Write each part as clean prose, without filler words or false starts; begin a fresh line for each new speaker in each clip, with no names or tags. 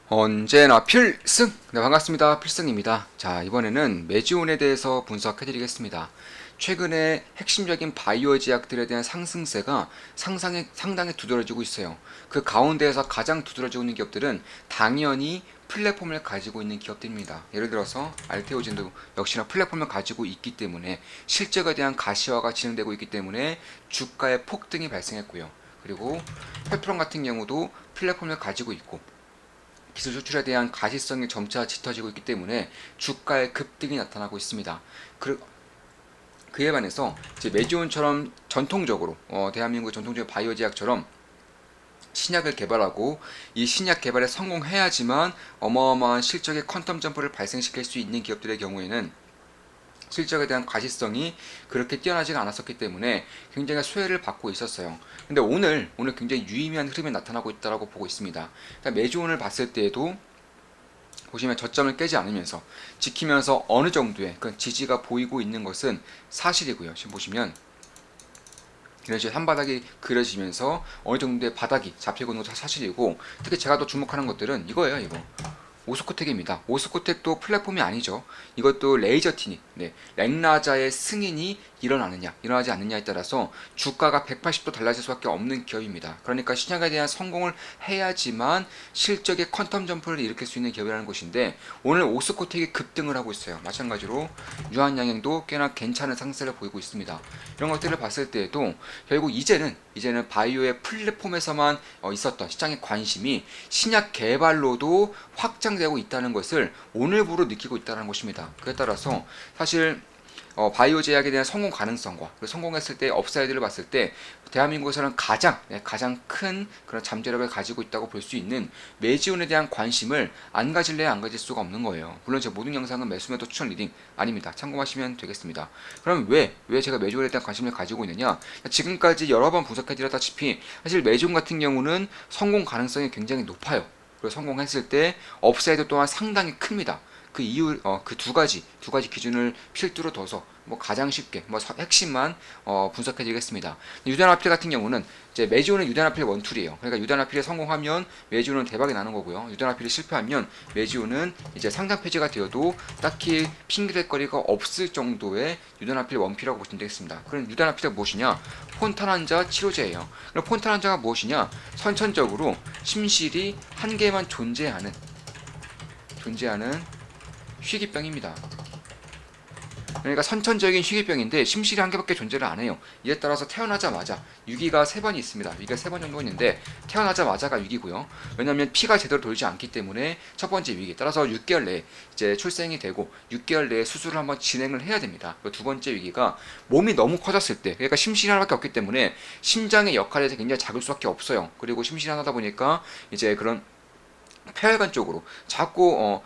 언제나 필승! 네, 반갑습니다. 필승입니다. 자, 이번에는 메지온에 대해서 분석해드리겠습니다. 최근에 핵심적인 바이오 제약들에 대한 상승세가 상당히 두드러지고 있어요. 그 가운데에서 가장 두드러지고 있는 기업들은 당연히 플랫폼을 가지고 있는 기업들입니다. 예를 들어서 알테오젠도 역시나 플랫폼을 가지고 있기 때문에 실적에 대한 가시화가 진행되고 있기 때문에 주가의 폭등이 발생했고요. 그리고 페트론 같은 경우도 플랫폼을 가지고 있고 기술 수출에 대한 가시성이 점차 짙어지고 있기 때문에 주가의 급등이 나타나고 있습니다. 그에 반해서 이제 메지온처럼 전통적으로 대한민국의 전통적인 바이오 제약처럼 신약을 개발하고 이 신약 개발에 성공해야지만 어마어마한 실적의 퀀텀 점프를 발생시킬 수 있는 기업들의 경우에는 실적에 대한 과시성이 그렇게 뛰어나지가 않았었기 때문에 굉장히 수혜를 받고 있었어요. 근데 오늘 굉장히 유의미한 흐름이 나타나고 있다고 보고 있습니다. 그러니까 매주온을 봤을 때에도 보시면 저점을 깨지 않으면서 지키면서 어느 정도의 그 지지가 보이고 있는 것은 사실이고요. 지금 보시면 이런 식의 한바닥이 그려지면서 어느 정도의 바닥이 잡히고 있는 것도 사실이고, 특히 제가 더 주목하는 것들은 이거예요. 이거 오스코텍입니다. 오스코텍도 플랫폼이 아니죠. 이것도 레이저 티닉, 렉나자의 승인이 일어나지 않느냐에 따라서 주가가 180도 달라질 수밖에 없는 기업입니다. 그러니까 신약에 대한 성공을 해야지만 실적의 퀀텀 점프를 일으킬 수 있는 기업이라는 것인데, 오늘 오스코텍이 급등을 하고 있어요. 마찬가지로 유한양행도 꽤나 괜찮은 상승을 보이고 있습니다. 이런 것들을 봤을 때에도 결국 이제는 바이오의 플랫폼에서만 있었던 시장의 관심이 신약 개발로도 확장되고 있다는 것을 오늘부로 느끼고 있다는 것입니다. 그에 따라서 사실 바이오 제약에 대한 성공 가능성과 성공했을 때 업사이드를 봤을 때 대한민국에서는 가장 큰 그런 잠재력을 가지고 있다고 볼 수 있는 매지온에 대한 관심을 안 가질래야 안 가질 수가 없는 거예요. 물론 제 모든 영상은 매수매도 추천 리딩 아닙니다. 참고하시면 되겠습니다. 그럼 왜 제가 매지온에 대한 관심을 가지고 있느냐? 지금까지 여러 번 분석해드렸다시피 사실 매지온 같은 경우는 성공 가능성이 굉장히 높아요. 그리고 성공했을 때 업사이드 또한 상당히 큽니다. 그 이유 그 두 가지 기준을 필두로 둬서 가장 쉽게 핵심만 분석해드리겠습니다. 유단아필 같은 경우는 이제 매지온은 유단아필 원툴이에요. 그러니까 유단아필에 성공하면 매지온은 대박이 나는 거고요. 유단아필이 실패하면 매지온은 이제 상장 폐지가 되어도 딱히 핑계댈 거리가 없을 정도의 유단아필 원피라고 보시면 되겠습니다. 그럼 유단아필이 무엇이냐? 폰탄환자 치료제예요. 그럼 폰탄환자가 무엇이냐? 선천적으로 심실이 한 개만 존재하는 희귀병입니다. 그러니까 선천적인 희귀병인데 심실이 한 개밖에 존재를 안 해요. 이에 따라서 태어나자마자 위기가 3번이 있습니다. 위기가 3번 정도 있는데 태어나자마자가 위기고요. 왜냐하면 피가 제대로 돌지 않기 때문에 첫 번째 위기. 따라서 6개월 내에 이제 출생이 되고 6개월 내에 수술을 한번 진행을 해야 됩니다. 두 번째 위기가 몸이 너무 커졌을 때, 그러니까 심실이 하나밖에 없기 때문에 심장의 역할이 굉장히 작을 수밖에 없어요. 그리고 심실이 하나다 보니까 이제 그런 폐혈관 쪽으로 자꾸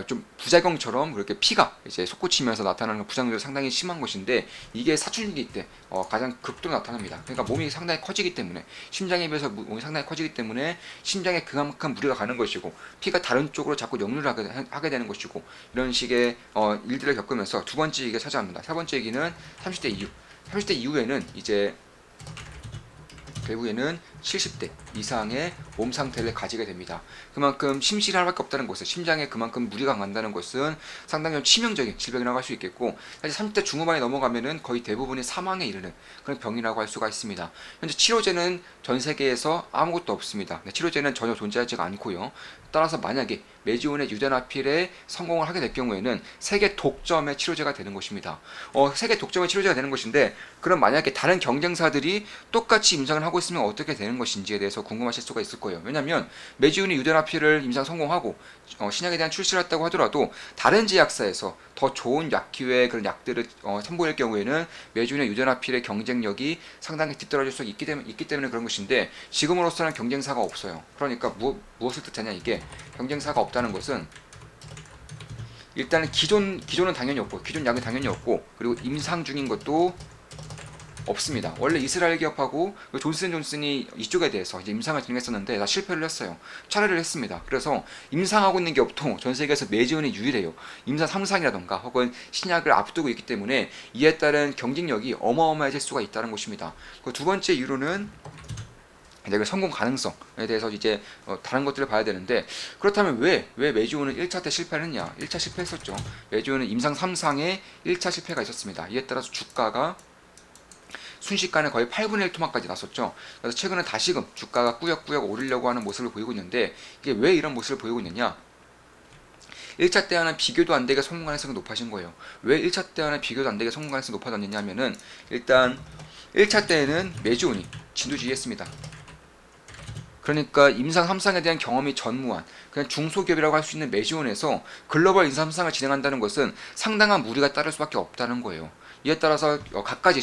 좀 부작용처럼 그렇게 피가 이제 솟구치면서 나타나는 부작용들이 상당히 심한 것인데, 이게 사춘기 때 가장 극도로 나타납니다. 그러니까 몸이 상당히 커지기 때문에, 심장에 비해서 몸이 상당히 커지기 때문에 심장에 그만큼 무리가 가는 것이고 피가 다른 쪽으로 자꾸 역류를 하게 되는 것이고, 이런 식의 일들을 겪으면서 두 번째 얘기가 찾아옵니다. 세 번째 얘기는 30대 이후에는 이제 결국에는 70대 이상의 몸 상태를 가지게 됩니다. 그만큼 심실이 하나밖에 없다는 것은, 심장에 그만큼 무리가 간다는 것은 상당히 치명적인 질병이라고 할 수 있겠고, 사실 30대 중후반에 넘어가면은 거의 대부분이 사망에 이르는 그런 병이라고 할 수가 있습니다. 현재 치료제는 전 세계에서 아무것도 없습니다. 치료제는 전혀 존재하지가 않고요. 따라서 만약에 매지온의 유대나필에 성공을 하게 될 경우에는 세계 독점의 치료제가 되는 것입니다. 세계 독점의 치료제가 되는 것인데, 그럼 만약에 다른 경쟁사들이 똑같이 임상을 하고 있으면 어떻게 되는 것인지에 대해서 궁금하실 수가 있을 거예요. 왜냐하면 매지온이 유대나필을 임상 성공하고 신약에 대한 출시를 했다고 하더라도 다른 제약사에서 더 좋은 약 기회의 그런 약들을 선보일 경우에는 매지온의 유대나필의 경쟁력이 상당히 뒤떨어질 수 있기 때문에 그런 것인데, 지금으로서는 경쟁사가 없어요. 그러니까 무엇을 뜻하냐, 이게 경쟁사가 없다는 것은 일단은 기존은 당연히 없고, 기존 약은 당연히 없고, 그리고 임상 중인 것도 없습니다. 원래 이스라엘 기업하고 존슨앤존슨이 이쪽에 대해서 이제 임상을 진행했었는데 다 실패를 했어요. 철회를 했습니다. 그래서 임상하고 있는 기업도 전 세계에서 매지온이 유일해요. 임상 3상이라던가 혹은 신약을 앞두고 있기 때문에 이에 따른 경쟁력이 어마어마해질 수가 있다는 것입니다. 그 두 번째 이유로는 이제 그 성공 가능성에 대해서 이제 다른 것들을 봐야 되는데, 그렇다면 왜 메지우는 1차 때 실패를 했냐? 1차 실패했었죠. 메지우는 임상 3상에 1차 실패가 있었습니다. 이에 따라서 주가가 순식간에 거의 8분의 1 토막까지 났었죠. 그래서 최근에 다시금 주가가 꾸역꾸역 오르려고 하는 모습을 보이고 있는데, 이게 왜 이런 모습을 보이고 있느냐? 1차 때와는 비교도 안 되게 성공 가능성이 높아진 거예요. 왜 1차 때와는 비교도 안 되게 성공 가능성이 높아졌느냐 하면은, 일단 1차 때에는 메지온이 진두지휘했습니다. 그러니까 임상 3상에 대한 경험이 전무한 그냥 중소기업이라고 할 수 있는 메지온에서 글로벌 임상 3상을 진행한다는 것은 상당한 무리가 따를 수밖에 없다는 거예요. 이에 따라서 각가지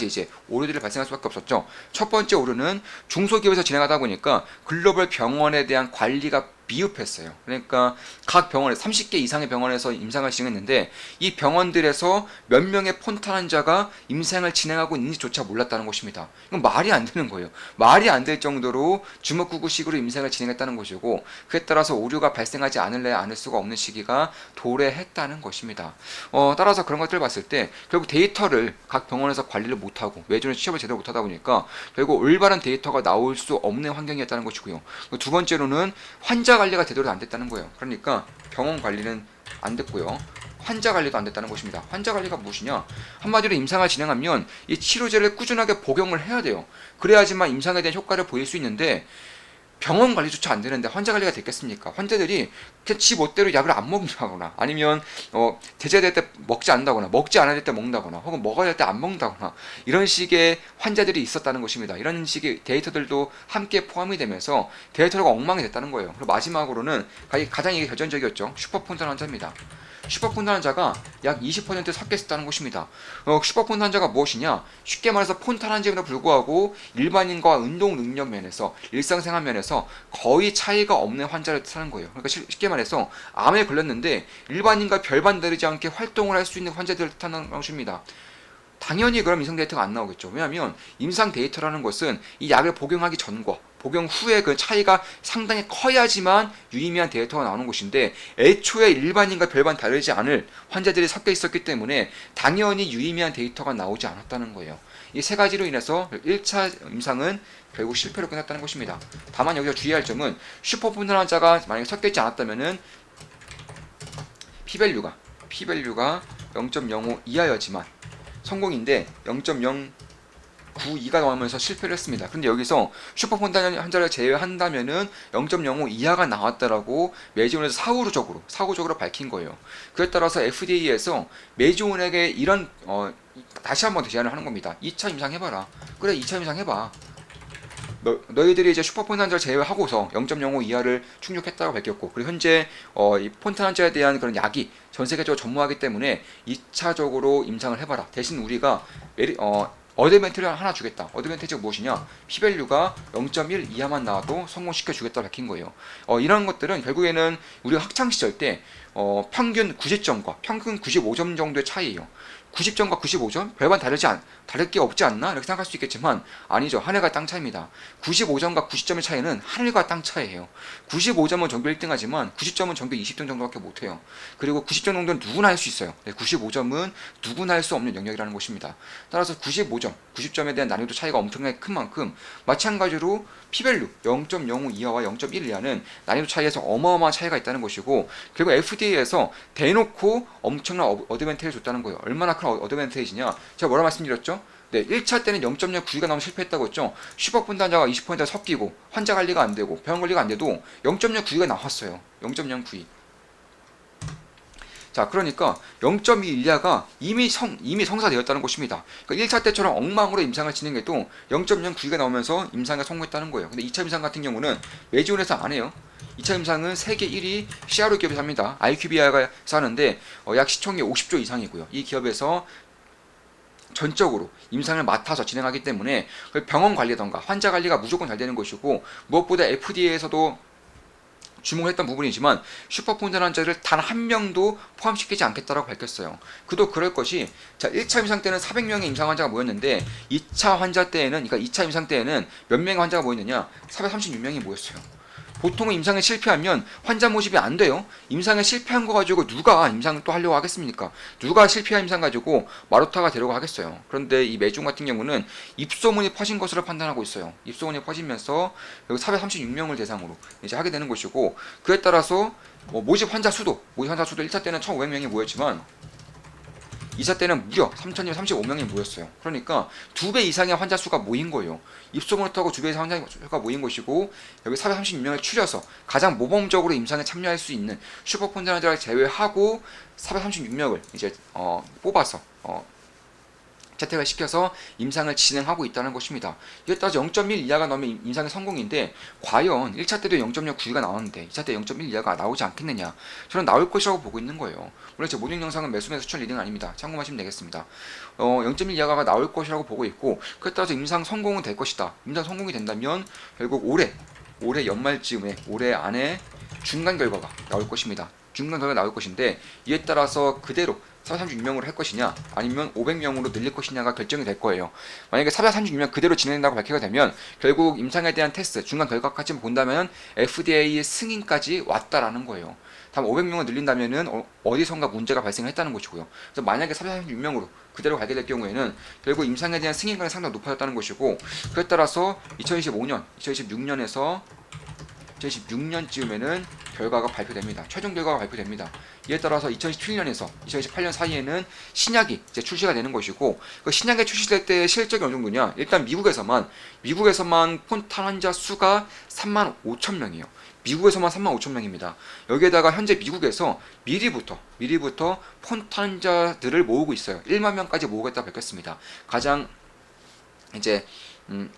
이제 오류들이 발생할 수밖에 없었죠. 첫 번째 오류는 중소기업에서 진행하다 보니까 글로벌 병원에 대한 관리가 미흡했어요. 그러니까 각 병원에 30개 이상의 병원에서 임상을 진행했는데, 이 병원들에서 몇 명의 폰탄 환자가 임상을 진행하고 있는지조차 몰랐다는 것입니다. 이건 말이 안 되는 거예요. 말이 안 될 정도로 주먹구구식으로 임상을 진행했다는 것이고, 그에 따라서 오류가 발생하지 않을래야 않을 수가 없는 시기가 도래했다는 것입니다. 따라서 그런 것들을 봤을 때 결국 데이터를 각 병원에서 관리를 못하고 매주는 취업을 제대로 못하다 보니까 결국 올바른 데이터가 나올 수 없는 환경이었다는 것이고요. 두 번째로는 환자 관리가 제대로 안 됐다는 거예요. 그러니까 병원 관리는 안 됐고요. 환자 관리도 안 됐다는 것입니다. 환자 관리가 무엇이냐? 한마디로 임상을 진행하면 이 치료제를 꾸준하게 복용을 해야 돼요. 그래야지만 임상에 대한 효과를 보일 수 있는데, 병원 관리조차 안 되는데 환자 관리가 됐겠습니까? 환자들이 그냥 지 멋대로 약을 안 먹는다거나, 아니면 제재될 때 먹지 않는다거나, 먹지 않아야 될 때 먹는다거나, 혹은 먹어야 될 때 안 먹는다거나, 이런 식의 환자들이 있었다는 것입니다. 이런 식의 데이터들도 함께 포함이 되면서 데이터가 엉망이 됐다는 거예요. 그리고 마지막으로는 가장 이게 결정적이었죠. 슈퍼폰탄 환자입니다. 슈퍼폰탄 환자가 약 20% 섞였다는 것입니다. 슈퍼폰탄 환자가 무엇이냐? 쉽게 말해서 폰탄 환자임에도 불구하고 일반인과 운동 능력 면에서, 일상생활 면에서 거의 차이가 없는 환자를 뜻하는 거예요. 그러니까 쉽게 말해서 암에 걸렸는데 일반인과 별반 다르지 않게 활동을 할 수 있는 환자들을 뜻하는 것입니다. 당연히 그럼 임상 데이터가 안 나오겠죠. 왜냐하면 임상 데이터라는 것은 이 약을 복용하기 전과 복용 후에 그 차이가 상당히 커야지만 유의미한 데이터가 나오는 것인데, 애초에 일반인과 별반 다르지 않을 환자들이 섞여 있었기 때문에 당연히 유의미한 데이터가 나오지 않았다는 거예요. 이 세 가지로 인해서 1차 임상은 결국 실패로 끝났다는 것입니다. 다만 여기서 주의할 점은 슈퍼폰탄 환자가 만약에 섞여 있지 않았다면은 P밸류가 0.05 이하였지만 성공인데 0.092가 나오면서 실패를 했습니다. 그런데 여기서 슈퍼폰탄 환자를 제외한다면은 0.05 이하가 나왔다라고 메지온에서 사후적으로 밝힌 거예요. 그에 따라서 FDA에서 메지온에게 이런 다시 한번 제안을 하는 겁니다. 2차 임상 해봐라. 그래, 2차 임상 해봐. 너희들이 이제 슈퍼폰탄 환자를 제외하고서 0.05 이하를 충족했다고 밝혔고, 그리고 현재 이 폰탄 환자에 대한 그런 약이 전 세계적으로 전무하기 때문에 2차적으로 임상을 해봐라. 대신 우리가 어드밴티지를 하나 주겠다. 어드밴티지가 무엇이냐? P밸류가 0.1 이하만 나와도 성공시켜 주겠다 밝힌 거예요. 이런 것들은 결국에는 우리가 학창 시절 때 평균 90점과 평균 95점 정도의 차이예요. 90점과 95점? 별반 다를 게 없지 않나? 이렇게 생각할 수 있겠지만 아니죠. 하늘과 땅 차이입니다. 95점과 90점의 차이는 하늘과 땅 차이예요. 95점은 전교 1등하지만 90점은 전교 20등 정도밖에 못해요. 그리고 90점 정도는 누구나 할 수 있어요. 95점은 누구나 할 수 없는 영역이라는 것입니다. 따라서 90점에 대한 난이도 차이가 엄청나게 큰 만큼 마찬가지로 P밸류 0.05 이하와 0.1 이하는 난이도 차이에서 어마어마한 차이가 있다는 것이고, 그리고 FDA에서 대놓고 엄청난 어드밴티지를 줬다는 거예요. 얼마나 큰 어드밴티지냐? 제가 뭐라 말씀드렸죠? 네, 1차 때는 0.09가 나오면 실패했다고 했죠. 슈퍼폰탄 환자가 20%가 섞이고 환자 관리가 안 되고 병원 관리가 안 돼도 0.09가 나왔어요. 0.09. 자, 그러니까 0.2 이하가 이미 성사되었다는 것입니다. 그러니까 1차 때처럼 엉망으로 임상을 진행해도 0.09가 나오면서 임상에 성공했다는 거예요. 근데 2차 임상 같은 경우는 메지온에서 안 해요. 2차 임상은 세계 1위 CRO 기업에서 합니다. IQVIA가 하는데 약 시총이 50조 이상이고요. 이 기업에서 전적으로 임상을 맡아서 진행하기 때문에 병원 관리던가 환자 관리가 무조건 잘 되는 것이고, 무엇보다 FDA에서도 주목을 했던 부분이지만 슈퍼폰탄 환자를 단 한 명도 포함시키지 않겠다라고 밝혔어요. 그도 그럴 것이, 자, 1차 임상 때는 400명의 임상 환자가 모였는데 2차 환자 때에는, 그러니까 2차 임상 때에는 몇 명의 환자가 모였느냐? 436명이 모였어요. 보통은 임상에 실패하면 환자 모집이 안 돼요. 임상에 실패한 거 가지고 누가 임상을 또 하려고 하겠습니까? 누가 실패한 임상 가지고 마루타가 되려고 하겠어요. 그런데 이 매중 같은 경우는 입소문이 퍼진 것으로 판단하고 있어요. 입소문이 퍼지면서 여기 436명을 대상으로 이제 하게 되는 것이고, 그에 따라서 모집 환자 수도 1차 때는 1,500명이 모였지만 2차 때는 무려 3,035명이 모였어요. 그러니까 2배 이상의 환자 수가 모인 거예요. 입소문을 타고 2배 이상 환자 수가 모인 것이고, 여기 436명을 추려서 가장 모범적으로 임상에 참여할 수 있는 슈퍼폰드 환자를 제외하고 436명을 이제 뽑아서 채택을 시켜서 임상을 진행하고 있다는 것입니다. 이에 따라서 0.1 이하가 나오면 임상의 성공인데, 과연 1차 때도 0.09가 나왔는데 2차 때 0.1 이하가 나오지 않겠느냐, 저는 나올 것이라고 보고 있는 거예요. 물론 제 모든 영상은 매수매수 추천 리딩 아닙니다. 참고하시면 되겠습니다. 0.1 이하가 나올 것이라고 보고 있고, 그에 따라서 임상 성공은 될 것이다. 임상 성공이 된다면 결국 올해 연말쯤에, 올해 안에 중간 결과가 나올 것입니다. 중간 결과가 나올 것인데, 이에 따라서 그대로 436명으로 할 것이냐 아니면 500명으로 늘릴 것이냐가 결정이 될 거예요. 만약에 436명 그대로 진행된다고 밝히게 되면 결국 임상에 대한 테스트 중간 결과까지 본다면 FDA의 승인까지 왔다라는 거예요. 다만 500명을 늘린다면은 어디선가 문제가 발생했다는 것이고요. 그래서 만약에 436명으로 그대로 가게 될 경우에는 결국 임상에 대한 승인권이 상당히 높아졌다는 것이고, 그에 따라서 2025년, 2026년쯤에는 결과가 발표됩니다. 최종 결과가 발표됩니다. 이에 따라서 2017년에서 2028년 사이에는 신약이 이제 출시가 되는 것이고, 그 신약이 출시될 때의 실적이 어느 정도냐? 일단 미국에서만 폰탄 환자 수가 35,000명이에요. 미국에서만 35,000명입니다. 여기에다가 현재 미국에서 미리부터 폰탄 환자들을 모으고 있어요. 1만 명까지 모으겠다 밝혔습니다. 가장 이제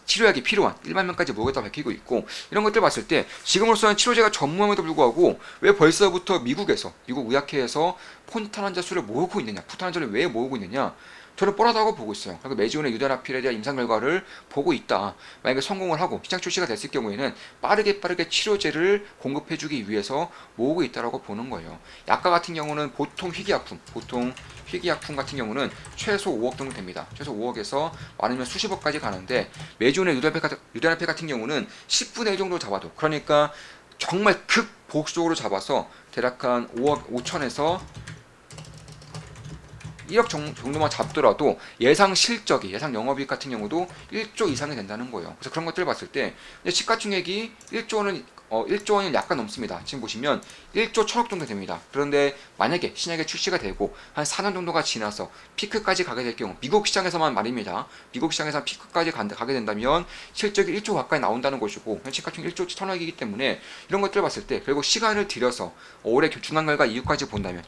치료약이 필요한 1만 명까지 모으겠다고 밝히고 있고, 이런 것들 봤을 때 지금으로서는 치료제가 전무함에도 불구하고 왜 벌써부터 미국 의학회에서 폰탄 환자 수를 모으고 있느냐, 폰탄 환자를 왜 모으고 있느냐, 저는 뻔하다고 보고 있어요. 그리고 메지온의 유다나필에 대한 임상 결과를 보고 있다. 만약에 성공을 하고 시장 출시가 됐을 경우에는 빠르게 치료제를 공급해주기 위해서 모으고 있다라고 보는 거예요. 약가 같은 경우는 보통 희귀약품 같은 경우는 최소 5억 정도 됩니다. 최소 5억에서 많으면 수십억까지 가는데, 메지온의 유다나필 같은 경우는 10분의 1 정도 잡아도, 그러니까 정말 극보수적으로 잡아서 대략 한 5억 5천에서 1억 정도만 잡더라도 예상 영업이익 같은 경우도 1조 이상이 된다는 거예요. 그래서 그런 것들을 봤을 때 시가총액이 1조 원이 약간 넘습니다. 지금 보시면 1조 1천억 정도 됩니다. 그런데 만약에 신약이 출시가 되고 한 4년 정도가 지나서 피크까지 가게 될 경우, 미국 시장에서만 말입니다. 미국 시장에서 피크까지 가게 된다면 실적이 1조 가까이 나온다는 것이고, 시가총액 1조 1천억이기 때문에 이런 것들을 봤을 때 결국 시간을 들여서 올해 중간 결과 이후까지 본다면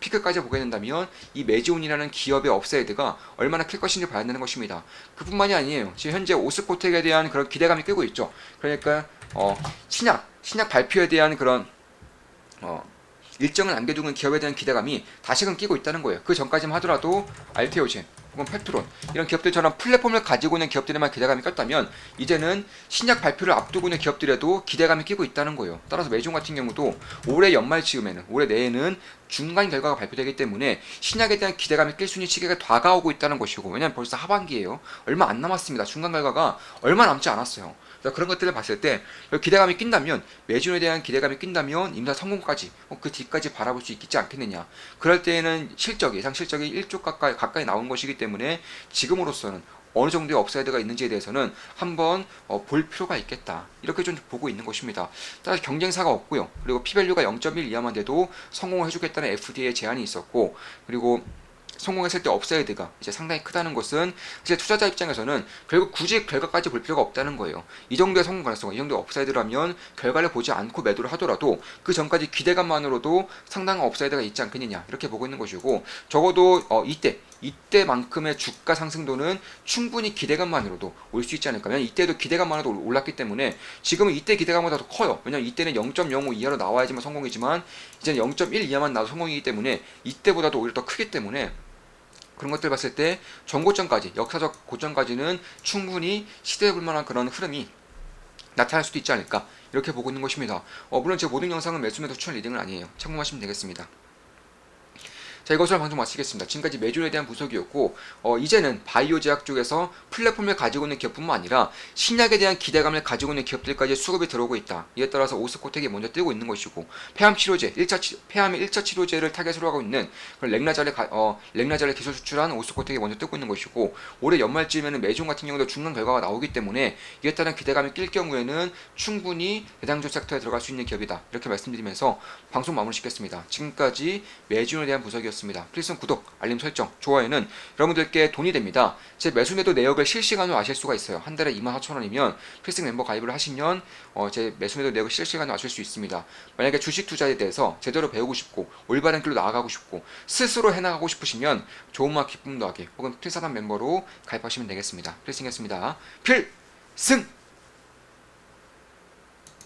피크까지 보게 된다면 이 메지온이라는 기업의 업사이드가 얼마나 클 것인지 봐야 되는 것입니다. 그뿐만이 아니에요. 지금 현재 오스코텍에 대한 그런 기대감이 끄고 있죠. 그러니까 신약 발표에 대한 그런 일정을 남겨두는 기업에 대한 기대감이 다시금 끼고 있다는 거예요. 그 전까지만 하더라도 알테오젠 혹은 페트론 이런 기업들처럼 플랫폼을 가지고 있는 기업들에만 기대감이 꼈다면, 이제는 신약 발표를 앞두고 있는 기업들에도 기대감이 끼고 있다는 거예요. 따라서 메종 같은 경우도 올해 연말 즈음에는, 올해 내에는 중간 결과가 발표되기 때문에 신약에 대한 기대감이 낄 수 있는 시기가 다가오고 있다는 것이고, 왜냐하면 벌써 하반기예요. 얼마 안 남았습니다. 중간 결과가 얼마 남지 않았어요. 그런 것들을 봤을 때 기대감이 낀다면, 매진에 대한 기대감이 낀다면 임상 성공까지 그 뒤까지 바라볼 수 있지 않겠느냐. 그럴 때에는 예상 실적이 1조 가까이 나온 것이기 때문에 지금으로서는 어느 정도의 업사이드가 있는지에 대해서는 한번 볼 필요가 있겠다, 이렇게 좀 보고 있는 것입니다. 따라서 경쟁사가 없고요. 그리고 P밸류가 0.1 이하만 돼도 성공을 해주겠다는 FDA 제안이 있었고, 그리고 성공했을 때 업사이드가 이제 상당히 크다는 것은 이제 투자자 입장에서는 결국 굳이 결과까지 볼 필요가 없다는 거예요. 이 정도의 성공 가능성, 이 정도의 업사이드라면 결과를 보지 않고 매도를 하더라도 그 전까지 기대감만으로도 상당한 업사이드가 있지 않겠느냐, 이렇게 보고 있는 것이고, 적어도 이때만큼의 주가 상승도는 충분히 기대감만으로도 올 수 있지 않을까. 왜냐면 이때도 기대감만으로도 올랐기 때문에 지금은 이때 기대감보다 더 커요. 왜냐면 이때는 0.05 이하로 나와야지만 성공이지만 이제는 0.1 이하만 나도 성공이기 때문에 이때보다도 오히려 더 크기 때문에, 그런 것들 봤을 때 전고점까지, 역사적 고점까지는 충분히 시대에 볼만한 그런 흐름이 나타날 수도 있지 않을까, 이렇게 보고 있는 것입니다. 물론 제 모든 영상은 매수매도 추천 리딩은 아니에요. 참고하시면 되겠습니다. 자, 이것으로 방송 마치겠습니다. 지금까지 매주에 대한 분석이었고, 이제는 바이오 제약 쪽에서 플랫폼을 가지고 있는 기업뿐만 아니라 신약에 대한 기대감을 가지고 있는 기업들까지 수급이 들어오고 있다. 이에 따라서 오스코텍이 먼저 뛰고 있는 것이고, 폐암 치료제, 폐암의 1차 치료제를 타겟으로 하고 있는 렉나자를 기술 수출한 오스코텍이 먼저 뜨고 있는 것이고, 올해 연말쯤에는 메종 같은 경우도 중간 결과가 나오기 때문에 이에 따른 기대감이 낄 경우에는 충분히 대장주 섹터에 들어갈 수 있는 기업이다. 이렇게 말씀드리면서 방송 마무리 짓겠습니다. 지금까지 매주에 대한 분석이었습니다. 필승 구독, 알림 설정, 좋아요는 여러분들께 돈이 됩니다. 제 매수매도 내역을 실시간으로 아실 수가 있어요. 한 달에 24,000원이면 필승 멤버 가입을 하시면 제 매수매도 내역을 실시간으로 아실 수 있습니다. 만약에 주식 투자에 대해서 제대로 배우고 싶고 올바른 길로 나아가고 싶고 스스로 해나가고 싶으시면 좋은 맛 기쁨 더하기 혹은 필사단 멤버로 가입하시면 되겠습니다. 필승이었습니다. 필승!